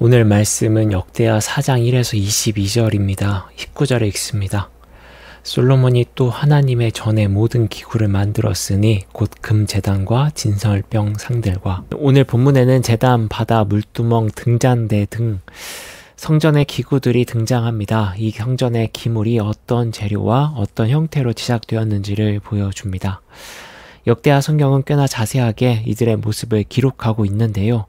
오늘 말씀은 역대하 4장 1에서 22절입니다. 19절에 읽습니다. 솔로몬이 또 하나님의 전에 모든 기구를 만들었으니 곧 금제단과 진설병 상들과. 오늘 본문에는 제단, 바다, 물두멍, 등잔대 등 성전의 기구들이 등장합니다. 이 성전의 기물이 어떤 재료와 어떤 형태로 제작되었는지를 보여줍니다. 역대하 성경은 꽤나 자세하게 이들의 모습을 기록하고 있는데요.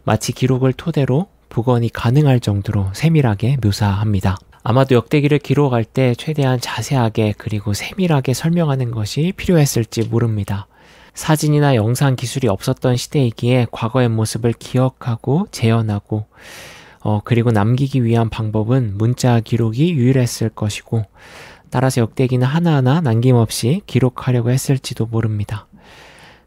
마치 기록을 토대로 복원이 가능할 정도로 세밀하게 묘사합니다. 아마도 역대기를 기록할 때 최대한 자세하게 그리고 세밀하게 설명하는 것이 필요했을지 모릅니다. 사진이나 영상 기술이 없었던 시대이기에 과거의 모습을 기억하고 재현하고 그리고 남기기 위한 방법은 문자 기록이 유일했을 것이고, 따라서 역대기는 하나하나 남김없이 기록하려고 했을지도 모릅니다.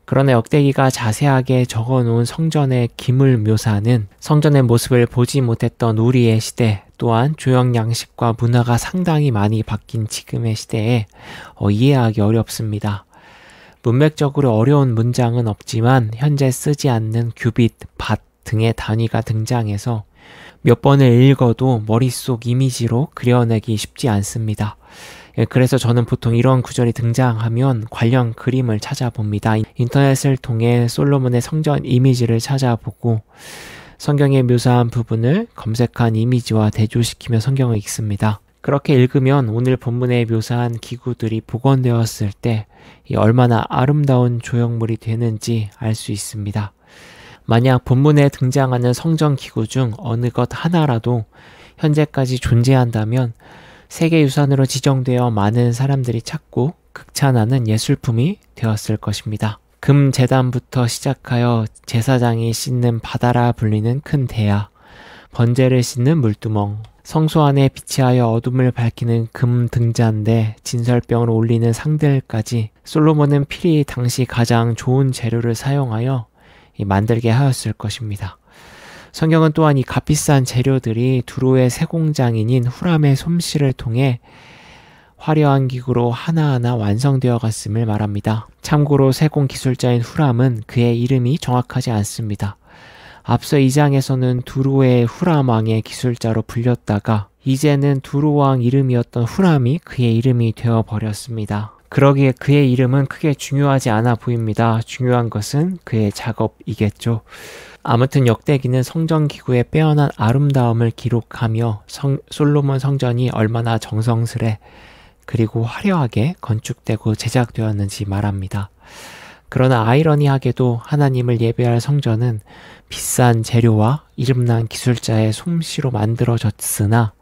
그러나 역대기가 자세하게 적어놓은 성전의 기물 묘사는 성전의 모습을 보지 못했던 우리의 시대, 또한 조형 양식과 문화가 상당히 많이 바뀐 지금의 시대에 이해하기 어렵습니다. 문맥적으로 어려운 문장은 없지만 현재 쓰지 않는 규빗, 밭 등의 단위가 등장해서 몇 번을 읽어도 머릿속 이미지로 그려내기 쉽지 않습니다. 그래서 저는 보통 이런 구절이 등장하면 관련 그림을 찾아봅니다. 인터넷을 통해 솔로몬의 성전 이미지를 찾아보고 성경에 묘사한 부분을 검색한 이미지와 대조시키며 성경을 읽습니다. 그렇게 읽으면 오늘 본문에 묘사한 기구들이 복원되었을 때 얼마나 아름다운 조형물이 되는지 알 수 있습니다. 만약 본문에 등장하는 성전 기구 중 어느 것 하나라도 현재까지 존재한다면 세계유산으로 지정되어 많은 사람들이 찾고 극찬하는 예술품이 되었을 것입니다. 금제단부터 시작하여 제사장이 씻는 바다라 불리는 큰 대야, 번제를 씻는 물두멍, 성소 안에 비치하여 어둠을 밝히는 금 등잔대, 진설병을 올리는 상들까지 솔로몬은 필히 당시 가장 좋은 재료를 사용하여 만들게 하였을 것입니다. 성경은 또한 이 값비싼 재료들이 두로의 세공장인인 후람의 솜씨를 통해 화려한 기구로 하나하나 완성되어 갔음을 말합니다. 참고로 세공 기술자인 후람은 그의 이름이 정확하지 않습니다. 앞서 2장에서는 두로의 후람 왕의 기술자로 불렸다가 이제는 두로 왕 이름이었던 후람이 그의 이름이 되어버렸습니다. 그러기에 그의 이름은 크게 중요하지 않아 보입니다. 중요한 것은 그의 작업이겠죠. 아무튼 역대기는 성전 기구의 빼어난 아름다움을 기록하며 솔로몬 성전이 얼마나 정성스레 그리고 화려하게 건축되고 제작되었는지 말합니다. 그러나 아이러니하게도 하나님을 예배할 성전은 비싼 재료와 이름난 기술자의 솜씨로 만들어졌으나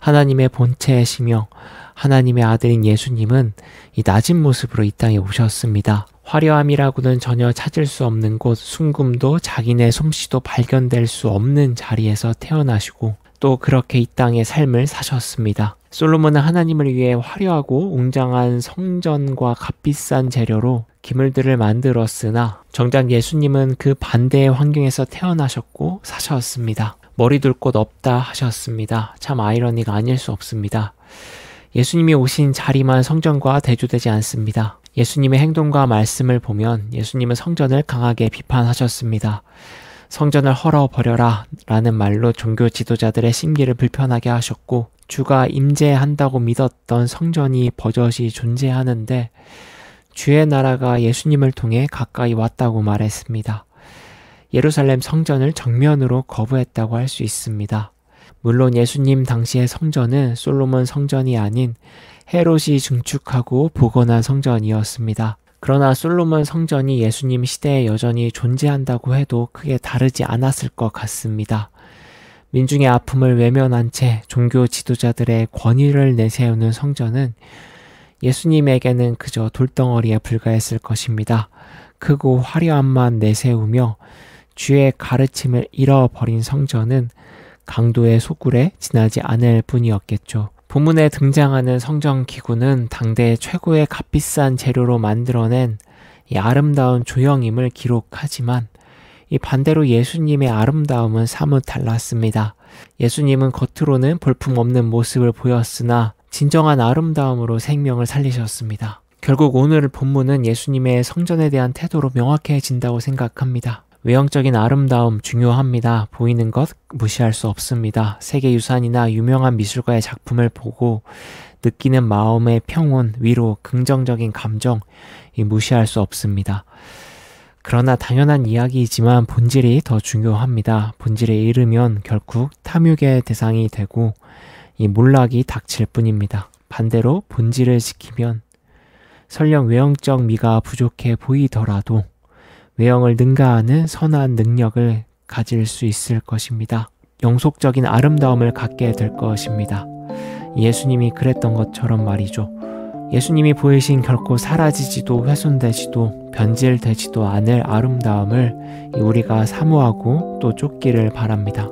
하나님의 본체이시며 하나님의 아들인 예수님은 이 낮은 모습으로 이 땅에 오셨습니다. 화려함이라고는 전혀 찾을 수 없는 곳, 순금도 자기네 솜씨도 발견될 수 없는 자리에서 태어나시고 또 그렇게 이 땅의 삶을 사셨습니다. 솔로몬은 하나님을 위해 화려하고 웅장한 성전과 값비싼 재료로 기물들을 만들었으나 정작 예수님은 그 반대의 환경에서 태어나셨고 사셨습니다. 머리 둘 곳 없다 하셨습니다. 참 아이러니가 아닐 수 없습니다. 예수님이 오신 자리만 성전과 대조되지 않습니다. 예수님의 행동과 말씀을 보면 예수님은 성전을 강하게 비판하셨습니다. 성전을 헐어버려라 라는 말로 종교 지도자들의 심기를 불편하게 하셨고, 주가 임재한다고 믿었던 성전이 버젓이 존재하는데 주의 나라가 예수님을 통해 가까이 왔다고 말했습니다. 예루살렘 성전을 정면으로 거부했다고 할 수 있습니다. 물론 예수님 당시의 성전은 솔로몬 성전이 아닌 헤롯이 증축하고 복원한 성전이었습니다. 그러나 솔로몬 성전이 예수님 시대에 여전히 존재한다고 해도 크게 다르지 않았을 것 같습니다. 민중의 아픔을 외면한 채 종교 지도자들의 권위를 내세우는 성전은 예수님에게는 그저 돌덩어리에 불과했을 것입니다. 크고 화려함만 내세우며 주의 가르침을 잃어버린 성전은 강도의 소굴에 지나지 않을 뿐이었겠죠. 본문에 등장하는 성전 기구는 당대 최고의 값비싼 재료로 만들어낸 이 아름다운 조형임을 기록하지만 이 반대로 예수님의 아름다움은 사뭇 달랐습니다. 예수님은 겉으로는 볼품없는 모습을 보였으나 진정한 아름다움으로 생명을 살리셨습니다. 결국 오늘 본문은 예수님의 성전에 대한 태도로 명확해진다고 생각합니다. 외형적인 아름다움 중요합니다. 보이는 것 무시할 수 없습니다. 세계유산이나 유명한 미술가의 작품을 보고 느끼는 마음의 평온, 위로, 긍정적인 감정 무시할 수 없습니다. 그러나 당연한 이야기이지만 본질이 더 중요합니다. 본질에 이르면 결국 탐욕의 대상이 되고 이 몰락이 닥칠 뿐입니다. 반대로 본질을 지키면 설령 외형적 미가 부족해 보이더라도 외형을 능가하는 선한 능력을 가질 수 있을 것입니다. 영속적인 아름다움을 갖게 될 것입니다. 예수님이 그랬던 것처럼 말이죠. 예수님이 보이신 결코 사라지지도 훼손되지도 변질되지도 않을 아름다움을 우리가 사모하고 또 쫓기를 바랍니다.